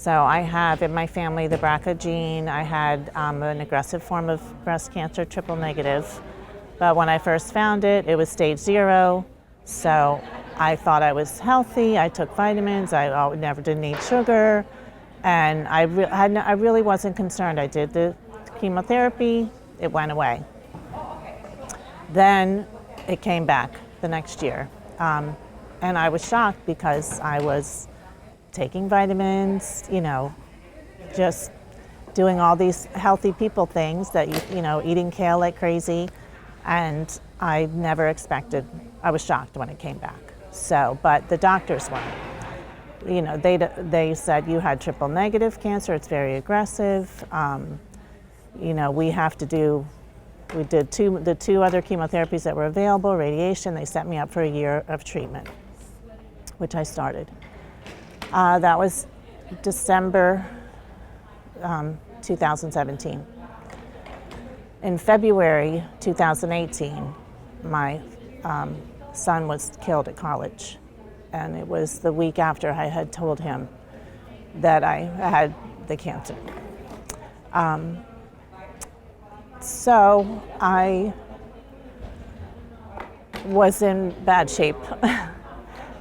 So I have in my family the BRCA gene. I had an aggressive form of breast cancer, triple negative. But when I first found it, it was stage 0. So I thought I was healthy. I took vitamins. I never didn't eat sugar. And I really wasn't concerned. I did the chemotherapy. It went away. Then it came back the next year. And I was shocked because I was taking vitamins, just doing all these healthy people things that, eating kale like crazy. And I never expected, I was shocked when it came back. So, but the doctors weren't. They said you had triple negative cancer, it's very aggressive. We did the two other chemotherapies that were available, radiation. They set me up for a year of treatment, which I started. That was December 2017. In February 2018, my son was killed at college. And it was the week after I had told him that I had the cancer. So I was in bad shape.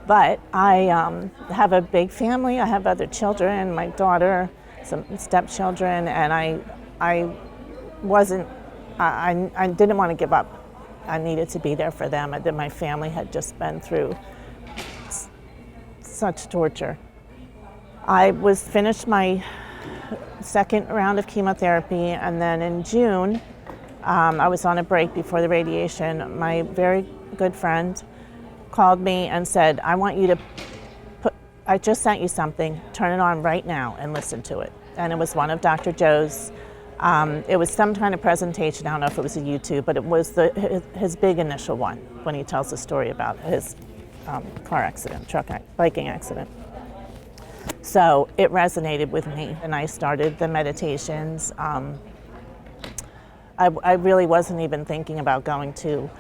But I have a big family. I have other children, my daughter, some stepchildren, and I didn't want to give up. I needed to be there for them. My family had just been through such torture. I was finished my second round of chemotherapy, and then in June, I was on a break before the radiation. My very good friend called me and said, I just sent you something, turn it on right now and listen to it. And it was one of Dr. Joe's, it was some kind of presentation, I don't know if it was a YouTube, but it was his big initial one when he tells the story about his car accident, biking accident. So it resonated with me, and I started the meditations. I really wasn't even thinking about going to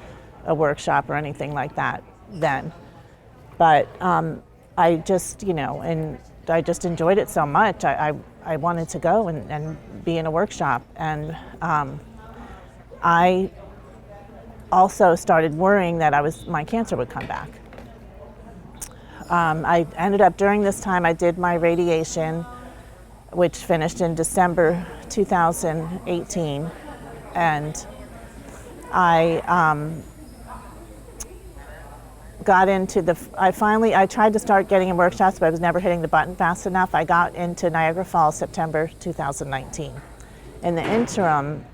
a workshop or anything like that then. But I just, and I just enjoyed it so much. I wanted to go and be in a workshop. And I also started worrying that my cancer would come back. I ended up, during this time, I did my radiation, which finished in December 2018. And I got into I tried to start getting in workshops, but I was never hitting the button fast enough. I got into Niagara Falls September 2019. In the interim,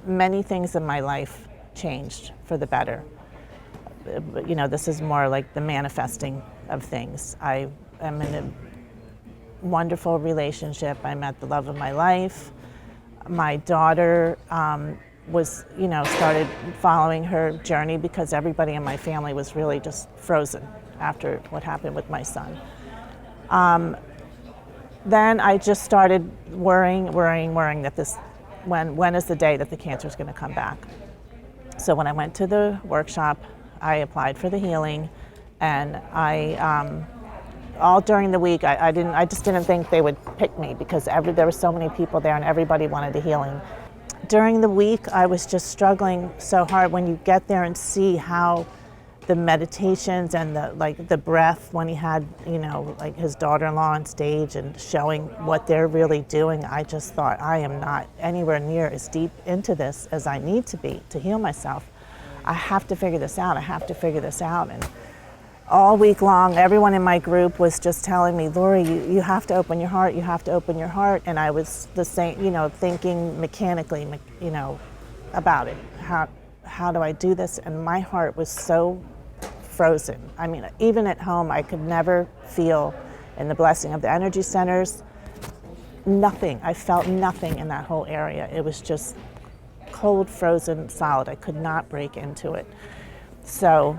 many things in my life changed for the better. This is more like the manifesting of things. I am in a wonderful relationship. I met the love of my life. My daughter started following her journey because everybody in my family was really just frozen after what happened with my son. Then I just started worrying that when is the day that the cancer is going to come back? So when I went to the workshop, I applied for the healing, and all during the week, I just didn't think they would pick me because there were so many people there and everybody wanted the healing. During the week, I was just struggling so hard when you get there and see how the meditations and the breath when he had, his daughter-in-law on stage and showing what they're really doing. I just thought, I am not anywhere near as deep into this as I need to be to heal myself. I have to figure this out. And all week long, everyone in my group was just telling me, Lori, you have to open your heart. You have to open your heart. And I was the same, thinking mechanically, about it. How do I do this? And my heart was so frozen. I mean, even at home, I could never feel in the blessing of the energy centers, nothing. I felt nothing in that whole area. It was just cold, frozen, solid. I could not break into it. So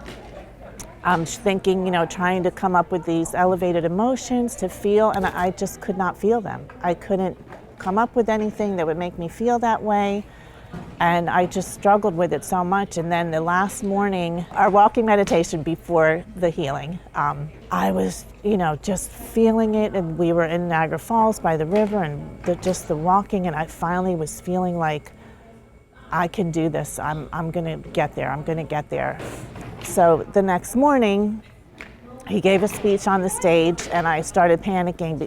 I'm thinking, trying to come up with these elevated emotions to feel, and I just could not feel them. I couldn't come up with anything that would make me feel that way. And I just struggled with it so much. And then the last morning, our walking meditation before the healing, I was, just feeling it. And we were in Niagara Falls by the river, and just the walking. And I finally was feeling like, I can do this. I'm going to get there. I'm going to get there. So the next morning, he gave a speech on the stage, and I started panicking,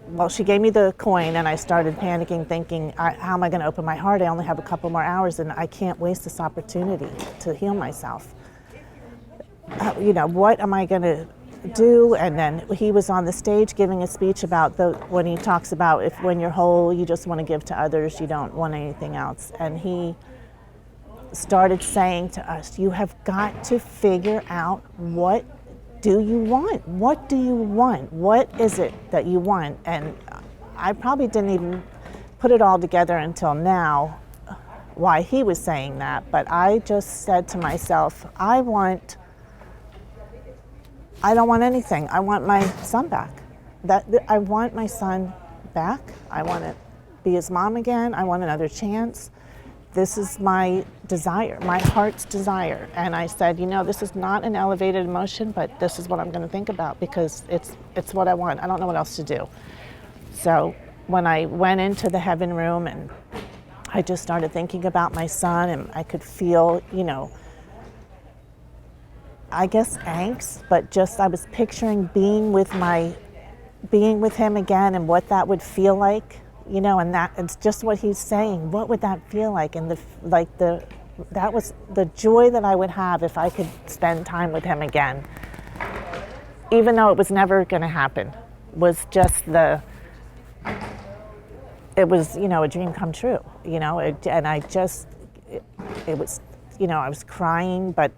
Well, she gave me the coin, and I started panicking, thinking, how am I going to open my heart? I only have a couple more hours, and I can't waste this opportunity to heal myself. What am I going to do? And then he was on the stage giving a speech about when he talks about when you're whole, you just want to give to others, you don't want anything else. And he started saying to us, you have got to figure out what do you want? What do you want? What is it that you want? And I probably didn't even put it all together until now, why he was saying that. But I just said to myself, I don't want anything. I want my son back. I want my son back. I want to be his mom again. I want another chance. This is my desire, my heart's desire. And I said, this is not an elevated emotion, but this is what I'm going to think about, because it's what I want. I don't know what else to do. So when I went into the heaven room, and I just started thinking about my son, and I could feel, I guess angst, but just I was picturing being with him again, and what that would feel like. And that it's just what he's saying. What would that feel like? And that was the joy that I would have if I could spend time with him again. Even though it was never going to happen, was just it was a dream come true. And I just it was I was crying, but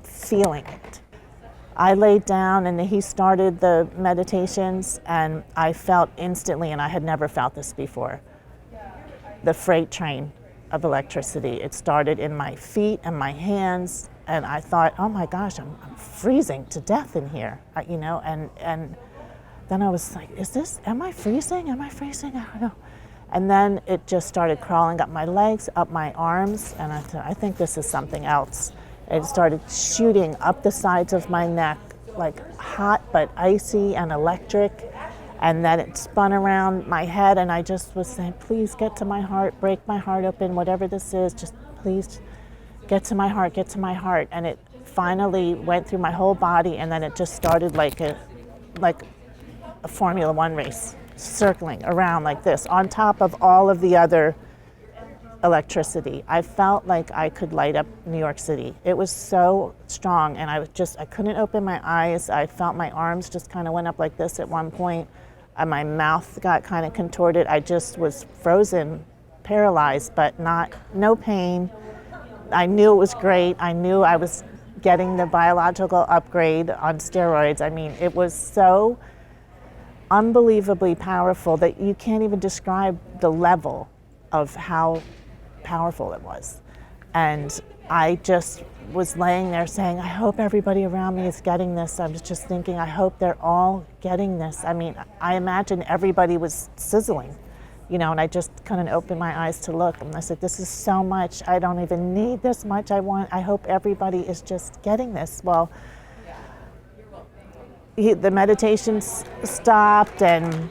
feeling it. I laid down, and he started the meditations, and I felt instantly, and I had never felt this before, the freight train of electricity. It started in my feet and my hands, and I thought, oh my gosh, I'm freezing to death in here, and then I was like, am I freezing? I don't know. And then it just started crawling up my legs, up my arms, and I thought, I think this is something else. It started shooting up the sides of my neck, like hot but icy and electric. And then it spun around my head, and I just was saying, please get to my heart, break my heart open, whatever this is, just please get to my heart, get to my heart. And it finally went through my whole body, and then it just started like a Formula One race, circling around like this, on top of all of the other electricity. I felt like I could light up New York City. It was so strong, and I couldn't open my eyes. I felt my arms just kind of went up like this at one point, and my mouth got kind of contorted. I just was frozen, paralyzed, but no pain. I knew it was great. I knew I was getting the biological upgrade on steroids. I mean, it was so unbelievably powerful that you can't even describe the level of how powerful it was. And I just was laying there saying, I hope everybody around me is getting this. I was just thinking, I hope they're all getting this. I mean, I imagine everybody was sizzling, and I just couldn't open my eyes to look. And I said, this is so much. I don't even need this much. I hope everybody is just getting this. Well, the meditations stopped, and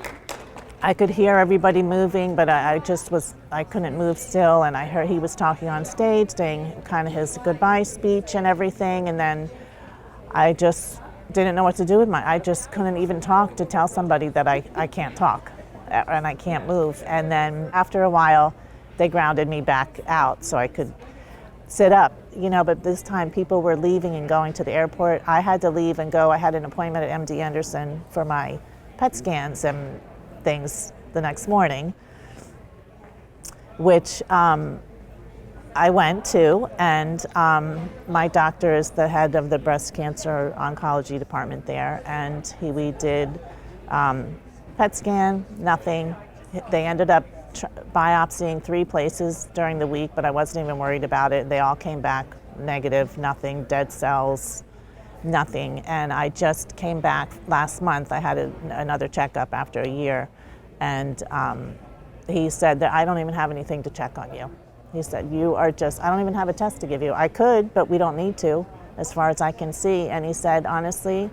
I could hear everybody moving, but I couldn't move still, and I heard he was talking on stage, saying kind of his goodbye speech and everything, and then I just didn't know what to do with I just couldn't even talk to tell somebody that I can't talk and I can't move. And then after a while, they grounded me back out so I could sit up, but this time people were leaving and going to the airport. I had to leave and go. I had an appointment at MD Anderson for my PET scans and things the next morning, which I went to, and my doctor is the head of the breast cancer oncology department there, and we did PET scan, nothing. They ended up biopsying 3 places during the week, but I wasn't even worried about it. They all came back negative, nothing, dead cells, nothing. And I just came back last month. I had another checkup after a year, and he said that I don't even have anything to check on you. He said, you are just, I don't even have a test to give you. I could, but we don't need to, as far as I can see. And he said, honestly,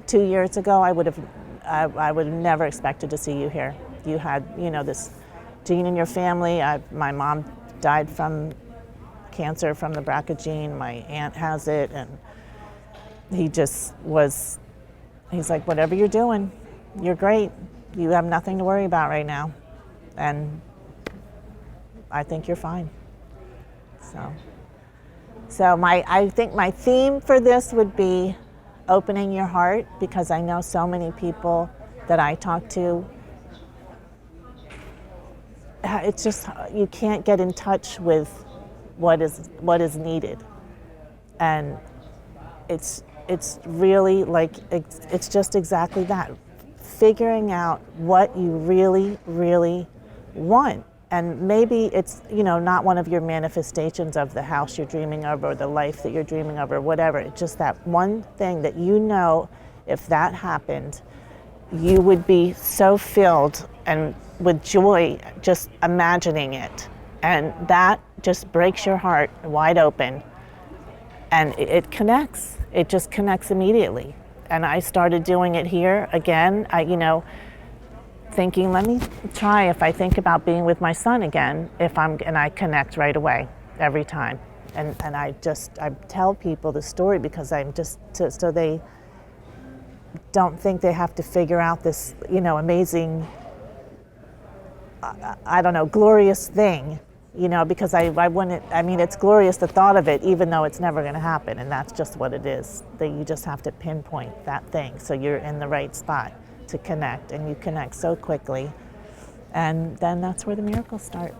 2 years ago, I would have never expected to see you here. You had, this gene in your family. My mom died from cancer from the BRCA gene. My aunt has it. And he just was, he's like, whatever you're doing, you're great. You have nothing to worry about right now. And I think you're fine. So I think my theme for this would be opening your heart, because I know so many people that I talk to, it's just, you can't get in touch with what is needed. And it's really like, it's just exactly that. Figuring out what you really, really want. And maybe it's, not one of your manifestations of the house you're dreaming of or the life that you're dreaming of or whatever. It's just that one thing that if that happened, you would be so filled and with joy just imagining it. And that just breaks your heart wide open. And it connects. It just connects immediately. And I started doing it here again. Thinking, let me try if I think about being with my son again, and I connect right away every time. And I tell people the story because I'm just, so they don't think they have to figure out this, amazing, glorious thing, because I wouldn't, it's glorious the thought of it, even though it's never going to happen. And that's just what it is, that you just have to pinpoint that thing so you're in the right spot to connect, and you connect so quickly, and then that's where the miracles start.